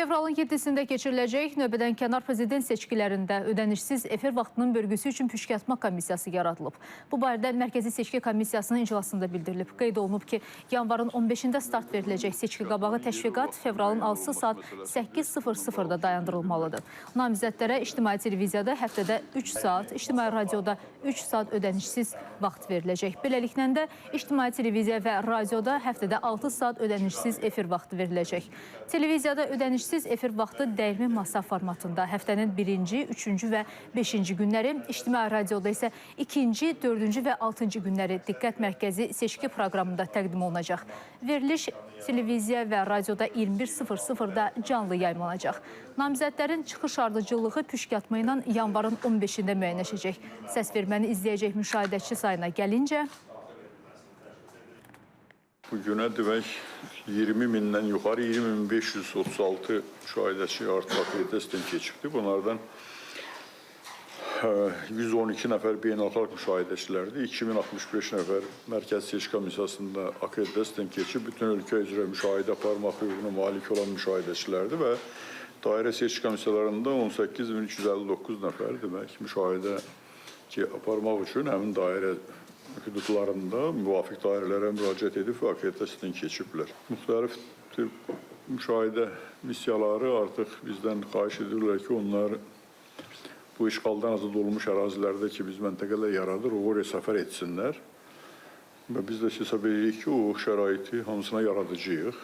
Fevralın 7-sində keçiriləcək növbədən kənar prezident seçkilərində ödənişsiz efir vaxtının bölgüsü üçün püşkatma komissiyası yaradılıb. Bu barədə Mərkəzi Seçki Komissiyasının iclasında bildirilib. Qeyd olunub ki, yanvarın 15-də start veriləcək seçki qabağı təşviqat fevralın 6 saat 8:00-da dayandırılmalıdır. Namizədlərə ictimai televiziyada həftədə 3 saat, ictimai radioda 3 saat ödənişsiz vaxt veriləcək. Beləliklə də ictimai televiziya və radioda həftədə 6 saat ödənişsiz efir vaxtı veriləcək. Televiziyada ödənişsiz efir vaxtı dəyirmi masa formatında həftənin 1-ci, 3-cü və 5-ci günləri, ictimai radioda isə 2-ci, 4-cü və 6-cı günləri diqqət mərkəzi seçki proqramında təqdim olunacaq. Veriliş televiziya və radioda 21:00-da canlı yayımlanacaq. Namizədlərin çıxış ardıcıllığı püşkatma ilə yanvarın 15-də müəyyənləşəcək. Səsverməni izləyəcək müşahidəçi sayına gəlincə, bu günə demək 20.000-dən yuxarı 20.536 müşahidəçi artıq akkreditasiyadan keçibdir. Bunlardan 112 nəfər beynəlxalq müşahidəçilərdir. 2065 nəfər Mərkəzi Seçki Komissiyasında akkreditasiyadan keçib bütün ölkə üzrə müşahidə aparmaq hüququna malik olan müşahidəçilərdir və dairə seçki komissiyalarında 18.359 nəfər demək müşahidə aparmaq üçün həmin dairə hüdudlarında müvafiq dairələrə müraciət edib və akkreditasiyadan keçiblər. Müxtəlif müşahidə missiyaları artıq bizdən xahiş edirlər ki, onlar bu işğaldan azad olunmuş ərazilərdə ki, biz məntəqələr yaradır, oraya səfər etsinlər. Və biz də hesab edirik ki, o şəraiti hamısına yaradıcıyıq.